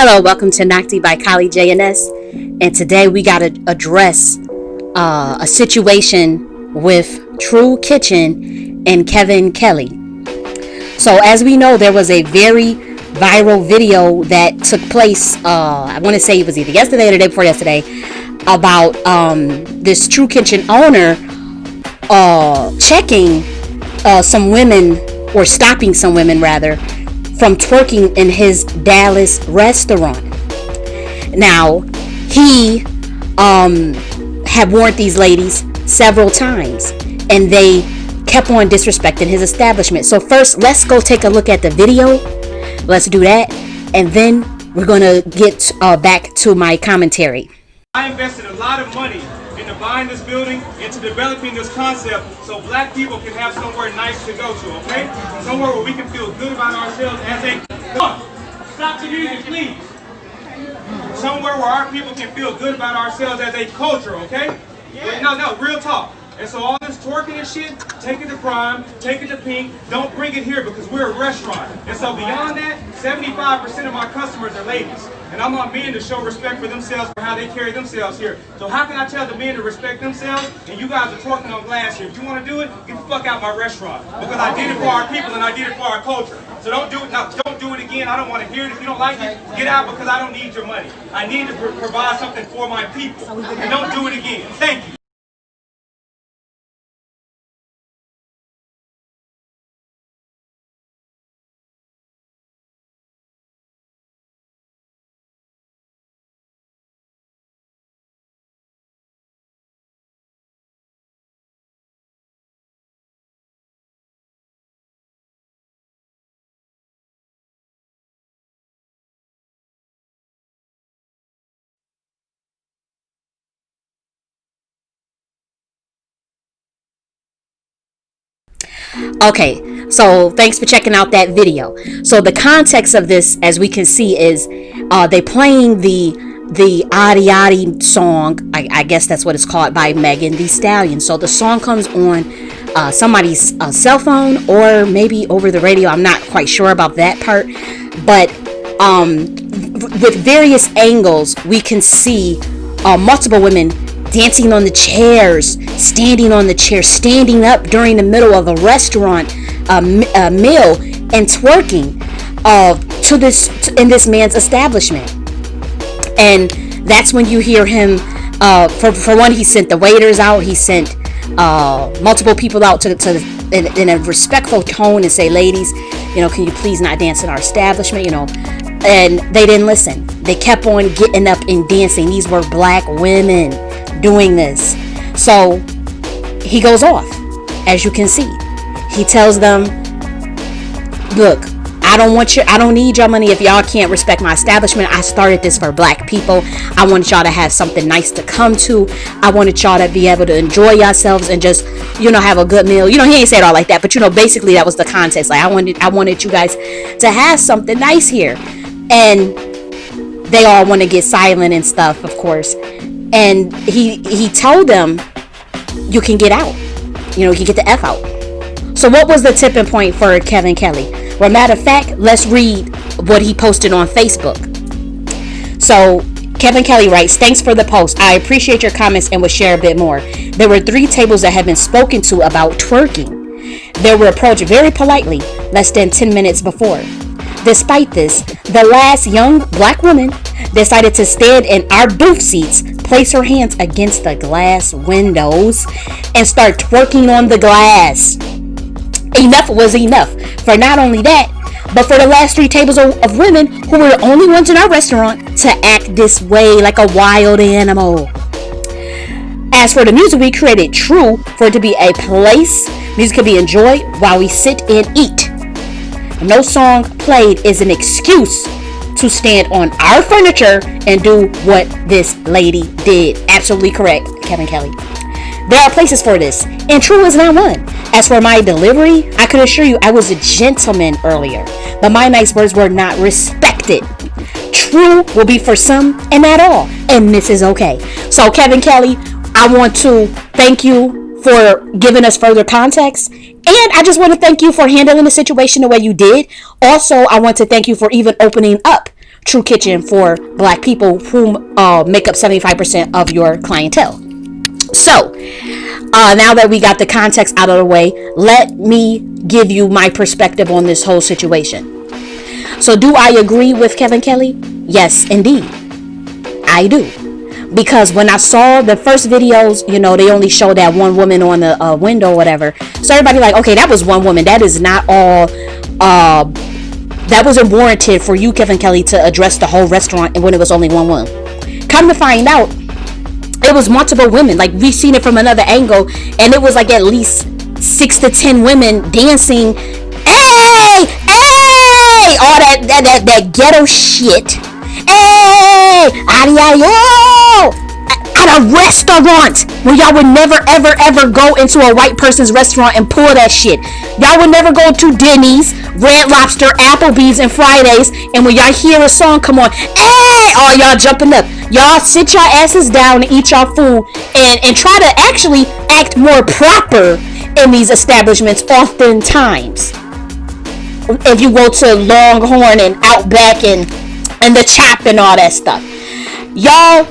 Hello, welcome to Nakhti by j.N.S. And today we got to address a situation with True Kitchen and Kevin Kelly. So as we know, there was a very viral video that took place, I want to say it was either yesterday or the day before yesterday, about this True Kitchen owner checking some women, or stopping some women rather, from twerking in his Dallas restaurant. Now, he had warned these ladies several times, and they kept on disrespecting his establishment. So first, let's go take a look at the video. Let's do that, and then we're gonna get back to my commentary. I invested a lot of money into buying this building, into developing this concept, so black people can have somewhere nice to go to, okay? Somewhere where we can feel good about ourselves as a... Stop the music, please. Somewhere where our people can feel good about ourselves as a culture, okay? Yeah. No, real talk. And so all this twerking and shit, take it to Prime, take it to Pink, don't bring it here because we're a restaurant. And so beyond that, 75% of my customers are ladies. And I want men to show respect for themselves for how they carry themselves here. So how can I tell the men to respect themselves and you guys are twerking on glass here? If you want to do it, get the fuck out my restaurant. Because I did it for our people and I did it for our culture. So don't do it now. Don't do it again. I don't want to hear it. If you don't like it, get out because I don't need your money. I need to provide something for my people. And don't do it again. Thank you. Okay, so thanks for checking out that video. So the context of this, as we can see, is they playing the Adi Adi song. I guess that's what it's called, by Megan Thee Stallion. So the song comes on somebody's cell phone or maybe over the radio. I'm not quite sure about that part, but with various angles we can see multiple women dancing on the chairs, standing on the chair, standing up during the middle of a restaurant meal, and twerking in this man's establishment. And that's when you hear him. For one, he sent the waiters out. He sent multiple people out in a respectful tone and say, "Ladies, can you please not dance in our establishment?" And they didn't listen. They kept on getting up and dancing. These were black women doing this. So he goes off, as you can see. He tells them, "Look, I don't need your money if y'all can't respect my establishment. I started this for black people. I wanted y'all to have something nice to come to. I wanted y'all to be able to enjoy yourselves and just, have a good meal." He ain't said it all like that, but basically that was the context. Like, I wanted you guys to have something nice here. And they all want to get silent and stuff, of course. And he told them, you can get out. You can get the F out. So what was the tipping point for Kevin Kelly? Well, matter of fact, let's read what he posted on Facebook. So Kevin Kelly writes, "Thanks for the post. I appreciate your comments and will share a bit more. There were 3 tables that have been spoken to about twerking. They were approached very politely less than 10 minutes before. Despite this, the last young black woman decided to stand in our booth seats, place her hands against the glass windows, and start twerking on the glass. Enough was enough. For not only that, but for the last 3 tables of women who were the only ones in our restaurant to act this way like a wild animal. As for the music we created, True, for it to be a place music can be enjoyed while we sit and eat. No song played is an excuse to stand on our furniture and do what this lady did." Absolutely correct, Kevin Kelly. "There are places for this, and True is not one. As for my delivery, I can assure you I was a gentleman earlier, but my nice words were not respected. True will be for some and not all, and this is okay." So Kevin Kelly, I want to thank you for giving us further context, and I just want to thank you for handling the situation the way you did. Also, I want to thank you for even opening up True Kitchen for black people who make up 75% of your clientele. So now that we got the context out of the way, let me give you my perspective on this whole situation. So do I agree with Kevin Kelly? Yes, indeed. I do. Because when I saw the first videos, they only show that one woman on the window or whatever. So everybody like, okay, that was one woman. That is not all. That wasn't warranted for you, Kevin Kelly, to address the whole restaurant when it was only one woman. Come to find out, it was multiple women. Like, we've seen it from another angle, and it was like at least 6 to 10 women dancing. Hey, hey, all that ghetto shit. Hey, at a restaurant where y'all would never ever go into a white person's restaurant and pull that shit. Y'all would never go to Denny's, Red Lobster, Applebee's, and Fridays, and when y'all hear a song come on, hey, all y'all jumping up. Y'all sit your asses down and eat y'all food and try to actually act more proper in these establishments oftentimes. If you go to Longhorn and Outback and the Chop and all that stuff, y'all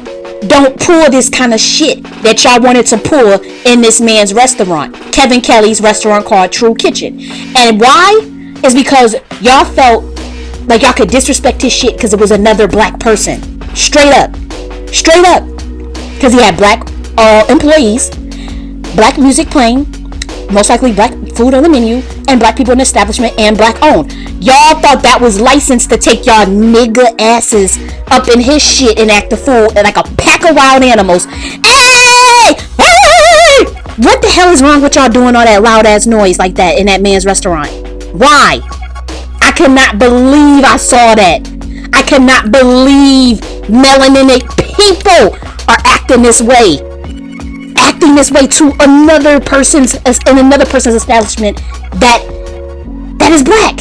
don't pull this kind of shit that y'all wanted to pull in this man's restaurant, Kevin Kelly's restaurant called True Kitchen. And why? Is because y'all felt like y'all could disrespect his shit because it was another black person. Straight up. Because he had black employees, black music playing, most likely black food on the menu, and black people in the establishment, and black owned. Y'all thought that was licensed to take y'all nigga asses up in his shit and act the fool like a pack of wild animals. Hey! Hey! What the hell is wrong with y'all doing all that loud ass noise like that in that man's restaurant? Why? I cannot believe I saw that. I cannot believe melanated people are acting this way to another person's establishment that is black.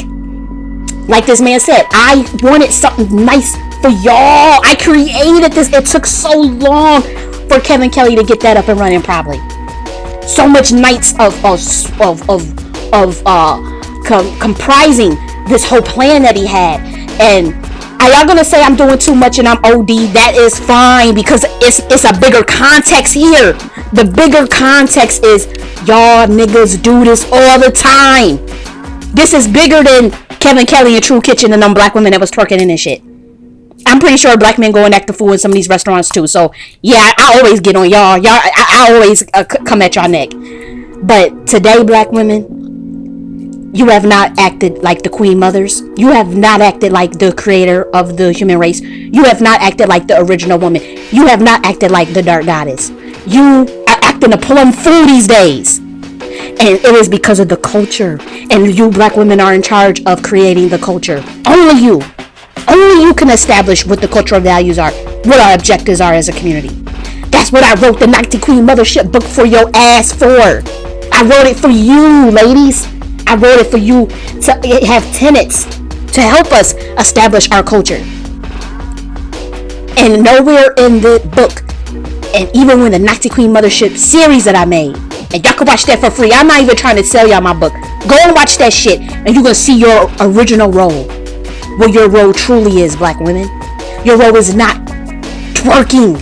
Like this man said, I wanted something nice for y'all. I created this. It took so long for Kevin Kelly to get that up and running. Probably so much nights of comprising this whole plan that he had. And are y'all gonna say I'm doing too much and I'm OD? That is fine, because it's a bigger context here. The bigger context is y'all niggas do this all the time. This is bigger than Kevin Kelly and True Kitchen and them black women that was twerking in this shit. I'm pretty sure black men go and act the fool in some of these restaurants too. So yeah, I always get on y'all. I always come at y'all neck. But today, black women, you have not acted like the queen mothers. You have not acted like the creator of the human race. You have not acted like the original woman. You have not acted like the dark goddess. You are acting a plum fool these days. And it is because of the culture. And you black women are in charge of creating the culture. Only you can establish what the cultural values are, what our objectives are as a community. That's what I wrote the Nakhti Queen Mothership book for your ass for. I wrote it for you, ladies. I wrote it for you to have tenets to help us establish our culture. And nowhere in the book, and even when the Nakhti Queen Mothership series that I made, and y'all can watch that for free. I'm not even trying to sell y'all my book. Go and watch that shit, and you're gonna see your original role. What your role truly is, black women. Your role is not twerking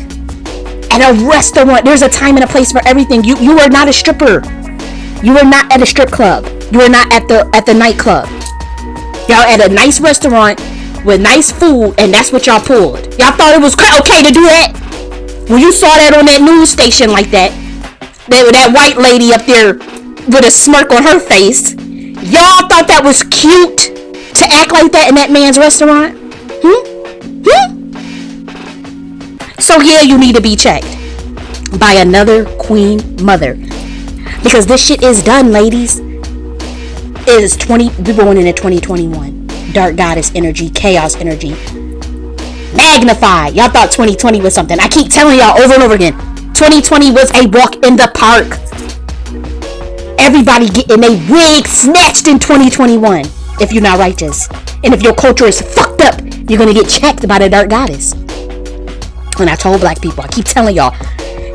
at a restaurant. There's a time and a place for everything. You are not a stripper. You are not at a strip club. You are not at the nightclub. Y'all at a nice restaurant with nice food, and that's what y'all pulled. Y'all thought it was okay to do that? When you saw that on that news station like that white lady up there with a smirk on her face, y'all thought that was cute to act like that in that man's restaurant? So yeah, you need to be checked by another queen mother, because this shit is done, ladies. We're going into 2021. Dark goddess energy, chaos energy, magnified. Y'all thought 2020 was something. I keep telling y'all over and over again, 2020 was a walk in the park. Everybody getting a wig snatched in 2021 if you're not righteous. And if your culture is fucked up, you're going to get checked by the dark goddess. And I told black people, I keep telling y'all,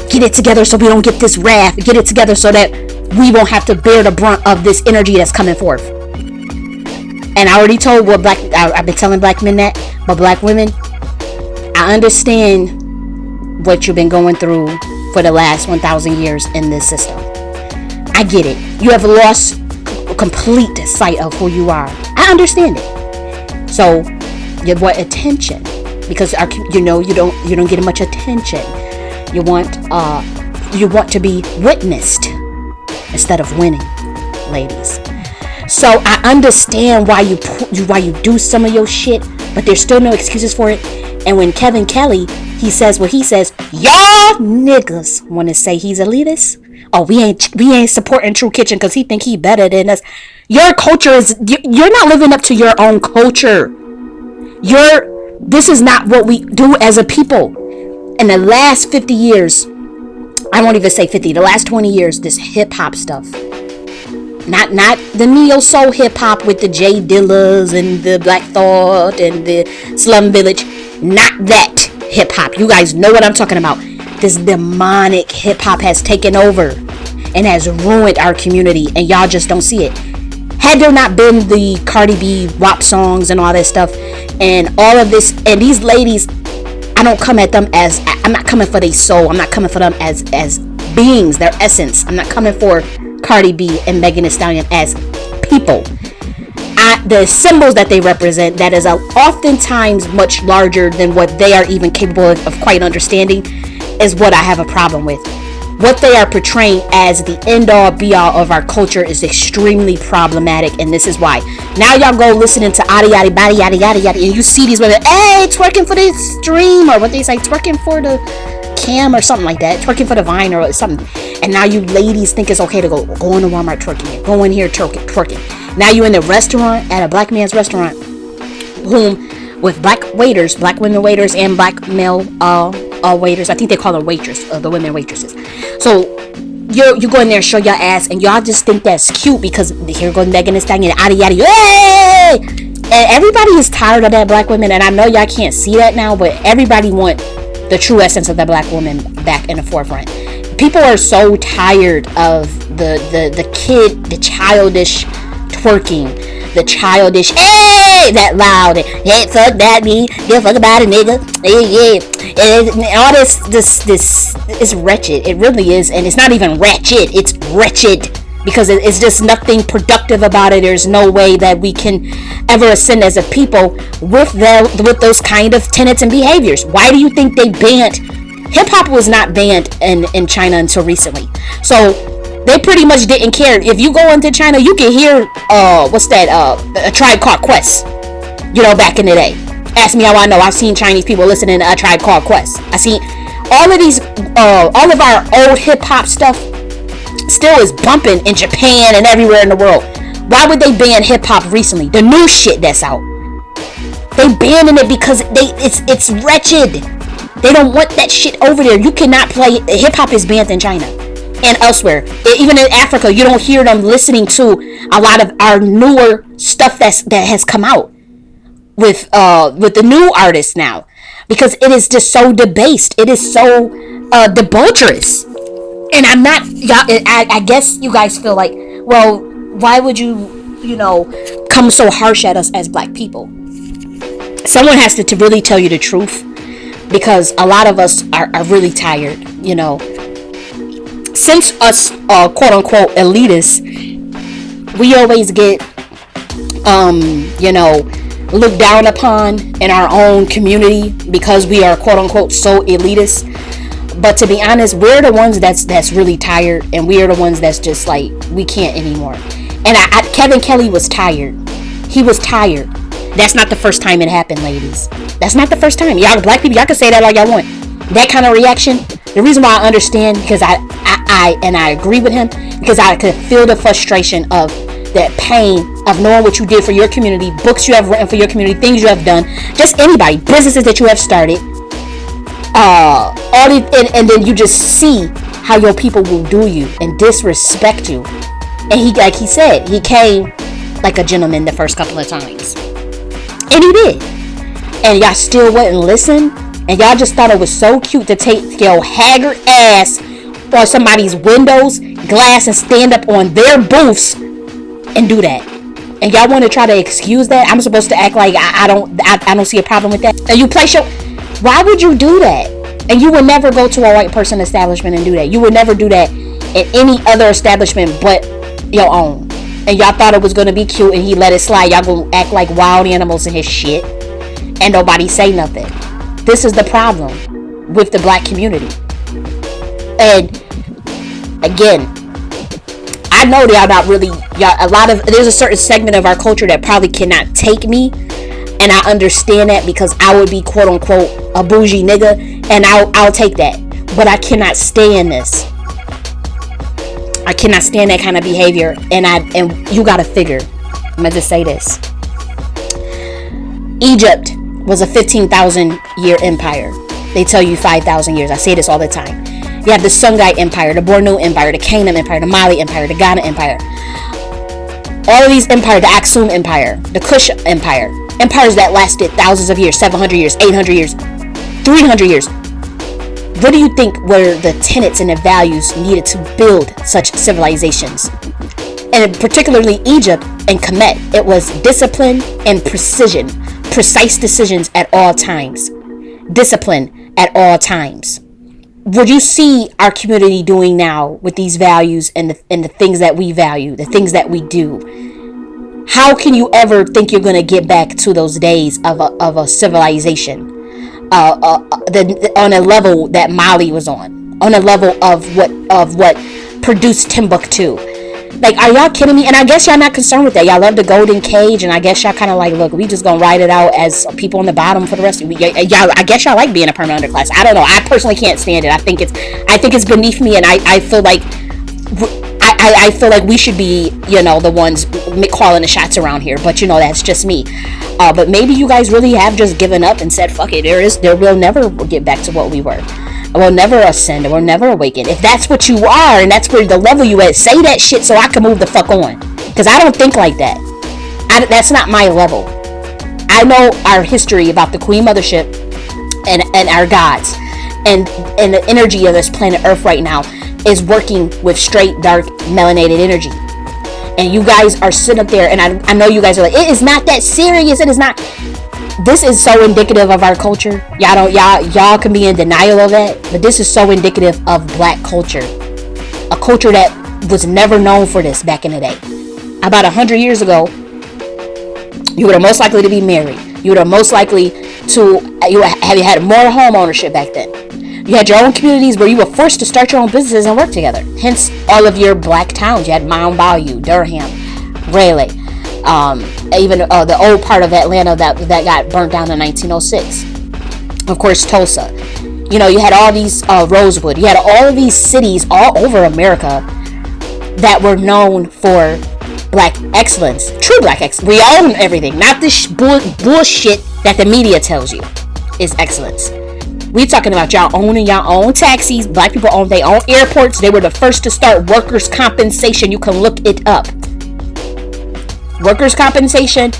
get it together so we don't get this wrath. Get it together so that we won't have to bear the brunt of this energy that's coming forth. And I already told I've been telling black men that But black women, I understand what you've been going through for the last 1,000 years in this system. I get it. You have lost complete sight of who you are. I understand it. So you want attention because you don't get much attention. You want to be witnessed instead of winning, ladies. So I understand why you do some of your shit, but there's still no excuses for it. And when Kevin Kelly, he says what he says, y'all niggas want to say he's elitist. Oh, we ain't supporting True Kitchen because he think he better than us. Your culture you're not living up to your own culture. This is not what we do as a people. In the last 50 years, I won't even say 50, the last 20 years, this hip hop stuff. Not the neo soul hip hop with the J Dillas and the Black Thought and the Slum Village. Not that hip hop. You guys know what I'm talking about. This demonic hip hop has taken over and has ruined our community, and y'all just don't see it. Had there not been the Cardi B WAP songs and all that stuff and all of this, and these ladies, I don't come at them as, I'm not coming for their soul. I'm not coming for them as beings, their essence. I'm not coming for Cardi B and Megan Thee Stallion as people. The symbols that they represent, that is oftentimes much larger than what they are even capable of quite understanding, is what I have a problem with. What they are portraying as the end-all be-all of our culture is extremely problematic, and this is why. Now y'all go listening to yada yada yada yada yada yada, and you see these women, hey, twerking for the stream, or what they say, twerking for the cam or something like that, twerking for the Vine or something. And now you ladies think it's okay to go in the Walmart twerking, go in here twerking. Now you in the restaurant, at a black man's restaurant, with black waiters, black women waiters, and black male waiters. I think they call them the women waitresses. So you go in there and show your ass, and y'all just think that's cute because here goes Megan Thee Stallion and yada yada. Hey! And everybody is tired of that black women, and I know y'all can't see that now, but everybody want the true essence of the black woman back in the forefront. People are so tired of the childish twerking, the childish, hey, that loud, hey, fuck that, me, give a fuck about it, nigga, yeah, and all this is wretched. It really is, and it's not even ratchet, it's wretched, because it's just nothing productive about it. There's no way that we can ever ascend as a people with those kind of tenets and behaviors. Why do you think they banned? Hip-hop was not banned in China until recently, so they pretty much didn't care. If you go into China, you can hear A Tribe Called Quest, back in the day. Ask me how I know. I've seen Chinese people listening to A Tribe Called Quest. I seen all of these, all of our old hip-hop stuff still is bumping in Japan and everywhere in the world. Why would they ban hip-hop recently? The new shit that's out, they banning it because it's wretched. They don't want that shit over there. You cannot play. Hip-hop is banned in China and elsewhere. Even in Africa, you don't hear them listening to a lot of our newer stuff that has come out with the new artists now, because it is just so debased. It is so debaucherous. And I'm not, y'all, I guess you guys feel like, well, why would you come so harsh at us as black people? Someone has to really tell you the truth, because a lot of us are really tired, Since us, quote unquote, elitists, we always get, looked down upon in our own community because we are, quote unquote, so elitist. But to be honest, we're the ones that's really tired, and we are the ones that's just like, we can't anymore. And Kevin Kelly was tired. He was tired. That's not the first time it happened, ladies. That's not the first time. Y'all black people, y'all can say that all y'all want. That kind of reaction. The reason why I understand, because I agree with him, because I could feel the frustration of that pain of knowing what you did for your community, books you have written for your community, things you have done, just anybody, businesses that you have started. And then you just see how your people will do you and disrespect you. And he, like he said, he came like a gentleman the first couple of times, and he did. And y'all still wouldn't listen, and y'all just thought it was so cute to take your haggard ass on somebody's windows glass and stand up on their booths and do that. And y'all want to try to excuse that? I'm supposed to act like I don't see a problem with that. And you place your, why would you do that? And you would never go to a white person establishment and do that. You would never do that in any other establishment but your own. And y'all thought it was going to be cute and he let it slide. Y'all gonna act like wild animals in his shit and nobody say nothing. This is the problem with the black community. And again, I know y'all not really, y'all, there's a certain segment of our culture that probably cannot take me, and I understand that because I would be quote unquote a bougie nigga, and I'll take that, but I cannot stand this. I cannot stand that kind of behavior, and you gotta figure, I'm gonna just say this. Egypt was a 15,000 year empire. They tell you 5,000 years. I say this all the time. You have the Songhai Empire, the Bornu Empire, the Canaan Empire, the Mali Empire, the Ghana Empire. All of these empires, the Aksum Empire, the Kush Empire. Empires that lasted thousands of years, 700 years, 800 years, 300 years. What do you think were the tenets and the values needed to build such civilizations? And particularly Egypt and Kemet, it was discipline and precision. Precise decisions at all times. Discipline at all times. What you see our community doing now with these values and the things that we value, the things that we do, how can you ever think you're going to get back to those days of a civilization on a level that Mali was on a level of what produced Timbuktu? Like, are y'all kidding me? And I guess y'all not concerned with that. Y'all love the golden cage, and I guess y'all kind of like, look, we just gonna ride it out as people on the bottom for the rest of y'all. I guess y'all like being a permanent underclass. I don't know. I personally can't stand it. I think it's beneath me, and I feel like I feel like we should be, the ones calling the shots around here. But that's just me. But maybe you guys really have just given up and said, fuck it. There will never get back to what we were. We'll never ascend, we'll never awaken. If that's what you are and that's where the level you at, say that shit so I can move the fuck on. Because I don't think like that. That's not my level. I know our history about the Queen Mothership and our gods. And the energy of this planet Earth right now is working with straight, dark, melanated energy. And you guys are sitting up there, and I know you guys are like, it is not that serious, it is not. This is so indicative of our culture. Y'all can be in denial of that, but this is so indicative of black culture. A culture that was never known for this back in the day. About 100 years ago, you were most likely to be married. You were most likely to you had more home ownership back then. You had your own communities where you were forced to start your own businesses and work together. Hence, all of your black towns. You had Mount Bayou, Durham, Raleigh. Even the old part of Atlanta that got burnt down in 1906. Of course, Tulsa. You had all these Rosewood. You had all of these cities all over America that were known for black excellence. True black excellence. We own everything. Not this bullshit that the media tells you is excellence. We talking about y'all owning your own taxis. Black people own their own airports. They were the first to start workers' compensation. You can look it up. Workers' compensation,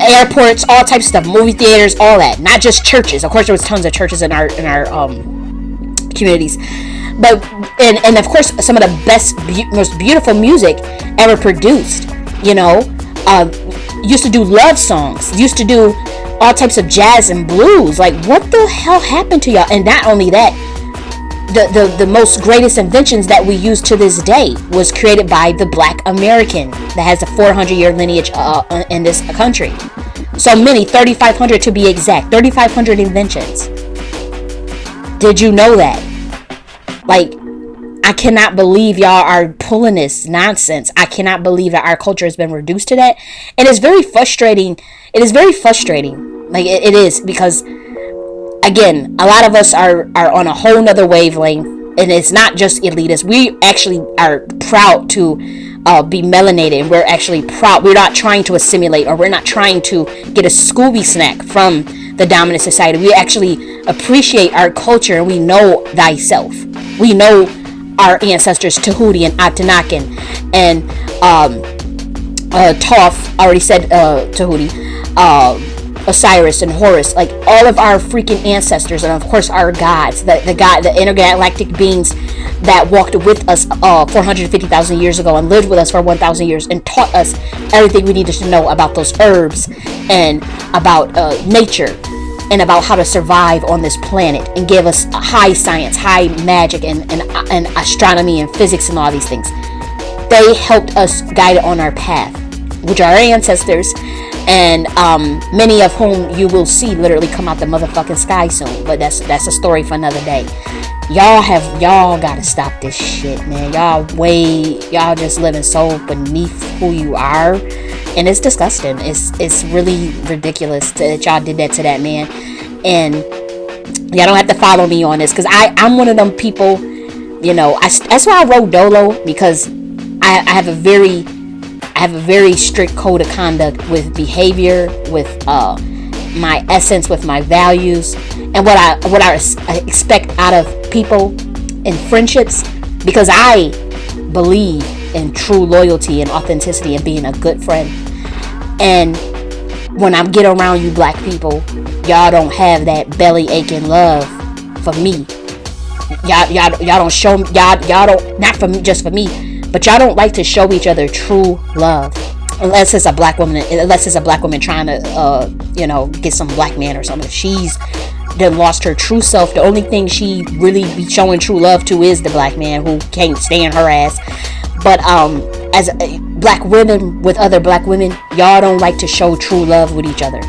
airports, all types of stuff, movie theaters, all that. Not just churches. Of course, there was tons of churches in our communities, but and of course, some of the best, most beautiful music ever produced. Used to do love songs. Used to do all types of jazz and blues. Like, what the hell happened to y'all? And not only that. The most greatest inventions that we use to this day was created by the black American that has a 400-year lineage in this country. So many, 3,500 to be exact, 3,500 inventions. Did you know that? Like, I cannot believe y'all are pulling this nonsense. I cannot believe that our culture has been reduced to that. And it's very frustrating. It is very frustrating. Like, it is, because again, a lot of us are on a whole nother wavelength, and it's not just elitist. We actually are proud to be melanated, and we're actually proud. We're not trying to assimilate, or we're not trying to get a Scooby snack from the dominant society. We actually appreciate our culture, and we know thyself. We know our ancestors, Tahuti and Atanakin, and Toph, already said Tahuti, Osiris and Horus, like all of our freaking ancestors, and of course our gods, the intergalactic beings that walked with us 450,000 years ago and lived with us for 1,000 years and taught us everything we needed to know about those herbs and about nature and about how to survive on this planet, and gave us high science, high magic, and astronomy and physics and all these things. They helped us guide on our path, which are our ancestors, and many of whom you will see literally come out the motherfucking sky soon. But that's a story for another day. Y'all gotta stop this shit, man. Y'all just living so beneath who you are, and it's disgusting. It's really ridiculous that y'all did that to that man. And y'all don't have to follow me on this, because I'm one of them people, you know. That's why I wrote Dolo, because I have a very strict code of conduct with behavior, with my essence, with my values, and what I expect out of people in friendships, because I believe in true loyalty and authenticity and being a good friend. And when I get around you black people, y'all don't have that belly aching love for me. Y'all don't show me, y'all don't, not for me, just for me, but y'all don't like to show each other true love, unless it's a black woman trying to get some black man or something. She's then lost her true self. The only thing she really be showing true love to is the black man who can't stand her ass. But as black women with other black women, y'all don't like to show true love with each other.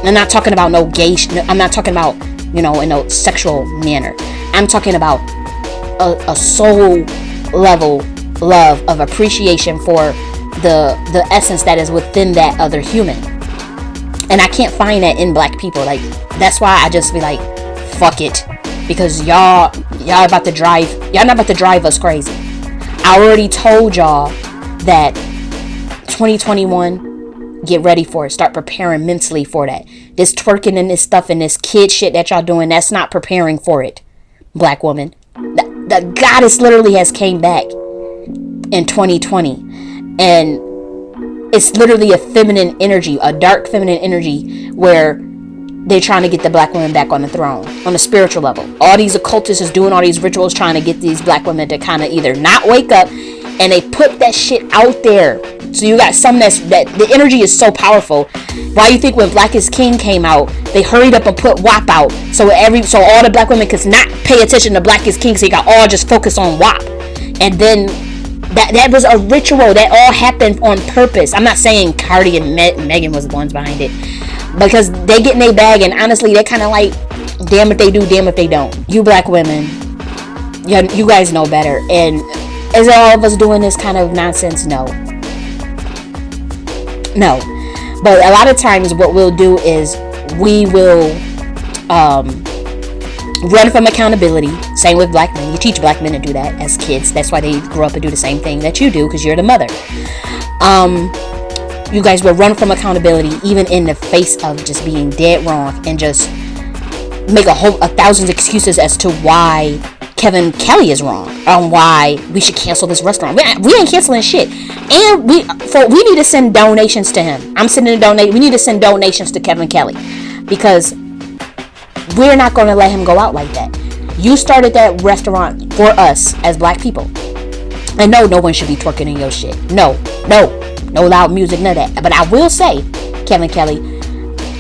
I'm not talking about no gay. I'm not talking about in no sexual manner. I'm talking about a soul level love of appreciation for the essence that is within that other human. And I can't find that in black people. Like, that's why I just be like, fuck it, because y'all not about to drive us crazy. I already told y'all that 2021, get ready for it. Start preparing mentally for that. This twerking and this stuff and this kid shit that y'all doing, that's not preparing for it, black woman. The goddess literally has came back in 2020, and it's literally a feminine energy, a dark feminine energy, where they're trying to get the black women back on the throne on a spiritual level. All these occultists is doing all these rituals trying to get these black women to kind of either not wake up, and they put that shit out there. So you got some that the energy is so powerful. Why you think when Black is King came out, they hurried up and put WAP out so all the black women could not pay attention to Black is King, so you got all just focus on WAP. And then that was a ritual that all happened on purpose. I'm not saying Cardi and Megan was the ones behind it, because they get in their bag, and honestly, they kind of like, damn if they do, damn if they don't. You black women, you guys know better. And is all of us doing this kind of nonsense? No. But a lot of times what we'll do is we will run from accountability. Same with black men. You teach black men to do that as kids. That's why they grow up and do the same thing that you do, because you're the mother. You guys will run from accountability even in the face of just being dead wrong, and just make a thousand excuses as to why Kevin Kelly is wrong, on why we should cancel this restaurant. We ain't canceling shit, and we need to send donations to him. We need to send donations to Kevin Kelly, because we're not going to let him go out like that. You started that restaurant for us as black people, and no one should be twerking in your shit. No loud music, none of that. But I will say, Kevin Kelly,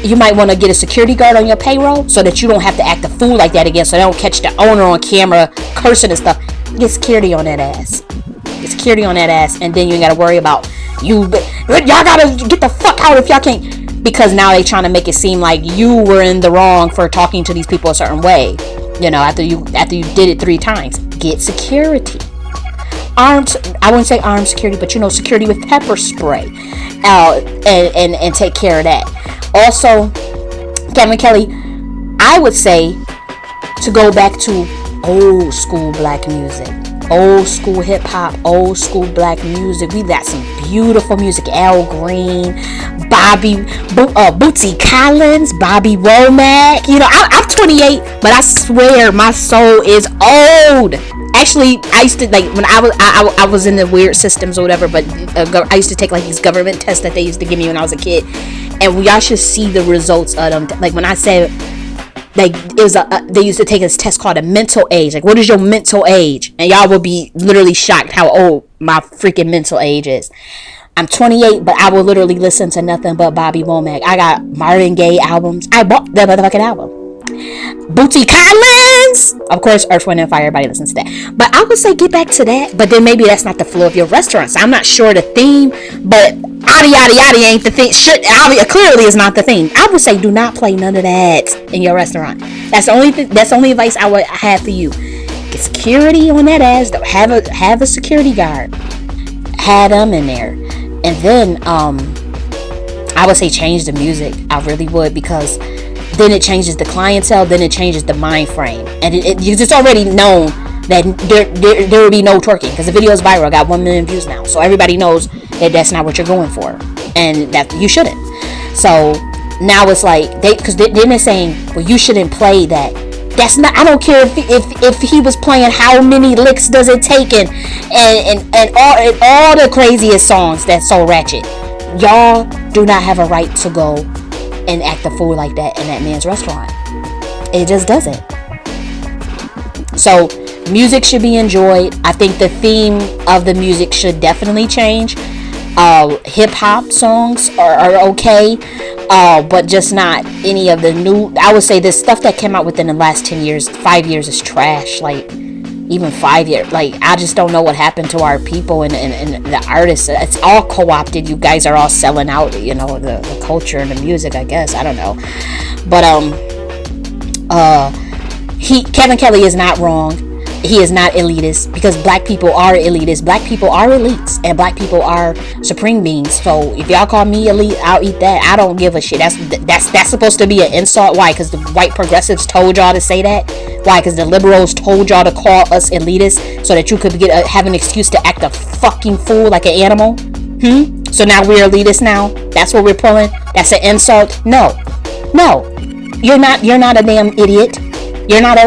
you might want to get a security guard on your payroll so that you don't have to act a fool like that again, so they don't catch the owner on camera cursing and stuff. Get security on that ass. And then you ain't got to worry about y'all gotta get the fuck out if y'all can't, because now they trying to make it seem like you were in the wrong for talking to these people a certain way. After you did it 3 times. Get security. I wouldn't say armed security, but security with pepper spray, and take care of that. Also, Kevin Kelly, I would say to go back to old school black music. old school hip hop, old school black music. We got some beautiful music. Al Green, Bootsy Collins, Bobby Womack. You know, I'm 28, but I swear my soul is old. Actually, I used to, like, when I was in the weird systems or whatever, but I used to take like these government tests that they used to give me when I was a kid, and y'all should see the results of them. Like when I said, like, it was they used to take this test called a mental age. Like, what is your mental age? And y'all will be literally shocked how old my freaking mental age is. I'm 28, but I will literally listen to nothing but Bobby Womack. I got Marvin Gaye albums. I bought that motherfucking album. Bootsy Collins, of course, Earth, Wind, and Fire. Everybody listens to that. But I would say get back to that. But then maybe that's not the flow of your restaurants. I'm not sure the theme, but yada yada ain't the thing. Clearly is not the theme. I would say do not play none of that in your restaurant. That's the only thing. That's the only advice I would have for you. Get security on that ass. Have a security guard. Have them in there, and then I would say change the music. I really would, because then it changes the clientele, then it changes the mind frame, and it's already known that there will be no twerking because the video is viral, got 1 million views now, so everybody knows that that's not what you're going for, and that you shouldn't. So now it's like because then they're saying, well, you shouldn't play that. That's not. I don't care if he was playing how many licks does it take and all the craziest songs that's so ratchet. Y'all do not have a right to go and act a fool like that in that man's restaurant. It just doesn't. So music should be enjoyed. I think the theme of the music should definitely change. Hip hop songs are okay, but just not any of the new. I would say this stuff that came out within the last 10 years, 5 years is trash. Like even 5 years, like I just don't know what happened to our people and the artists. It's all co-opted. You guys are all selling out, you know, the culture and the music, I guess. I don't know, but Kevin Kelly is not wrong. He is not elitist, because black people are elitists. Black people are elites, and black people are supreme beings. So if y'all call me elite, I'll eat that. I don't give a shit. That's supposed to be an insult. Why? Because the white progressives told y'all to say that. Why? Because the liberals told y'all to call us elitists so that you could have an excuse to act a fucking fool like an animal. So now we're elitists now. That's what we're pulling. That's an insult. No, you're not a damn idiot. You're not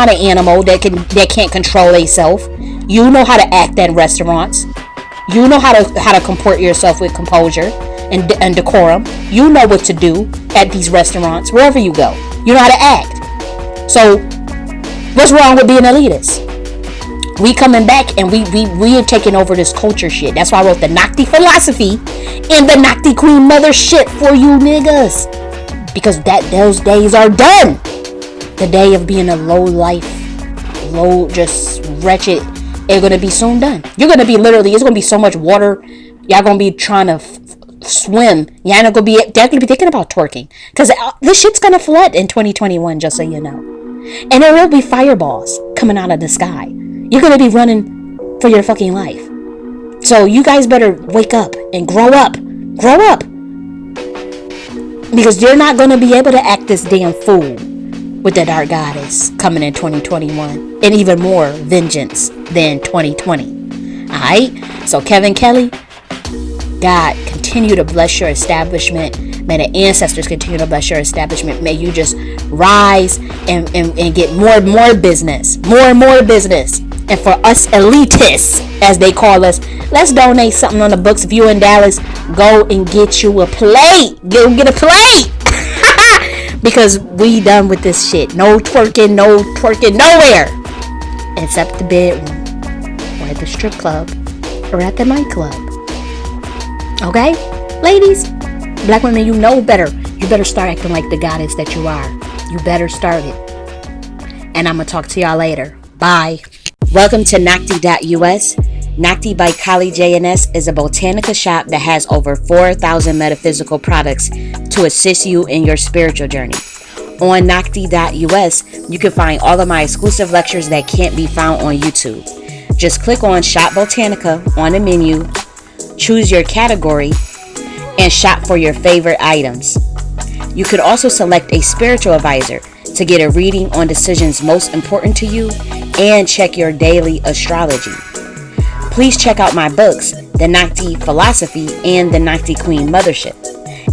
an animal that can't control itself. You know how to act at restaurants. You know how to comport yourself with composure and decorum. You know what to do at these restaurants, wherever you go. You know how to act. So what's wrong with being elitist? We coming back and we are taking over this culture shit. That's why I wrote the Nakhti philosophy and the Nakhti queen mother shit for you niggas, because those days are done. The day of being a low life, just wretched, it's gonna be soon done. You're gonna be it's gonna be so much water. Y'all gonna be trying to swim. Y'all not gonna be thinking about twerking, because this shit's gonna flood in 2021. Just so you know, and there will be fireballs coming out of the sky. You're gonna be running for your fucking life. So you guys better wake up and grow up, because you're not gonna be able to act this damn fool with the dark goddess coming in 2021, and even more vengeance than 2020. Alright? So Kevin Kelly, God continue to bless your establishment. May the ancestors continue to bless your establishment. May you just rise and get more and more business. And for us elitists, as they call us, let's donate something on the books. If you're in Dallas, go and get you a plate. Go get a plate. Because we done with this shit. No twerking nowhere. Except the bedroom. Or at the strip club. Or at the nightclub. Okay? Ladies, black women, you know better. You better start acting like the goddess that you are. You better start it. And I'm going to talk to y'all later. Bye. Welcome to Nakhti.us. Nakhti by j.N.S is a botanica shop that has over 4,000 metaphysical products to assist you in your spiritual journey. On Nakhti.us, you can find all of my exclusive lectures that can't be found on YouTube. Just click on Shop Botanica on the menu, choose your category, and shop for your favorite items. You could also select a spiritual advisor to get a reading on decisions most important to you and check your daily astrology. Please check out my books, The Nakhti Philosophy and The Nakhti Queen Mothership.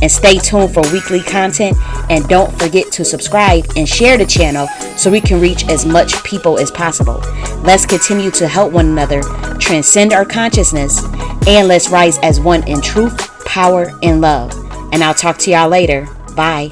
And stay tuned for weekly content, and don't forget to subscribe and share the channel so we can reach as much people as possible. Let's continue to help one another transcend our consciousness, and let's rise as one in truth, power, and love. And I'll talk to y'all later. Bye.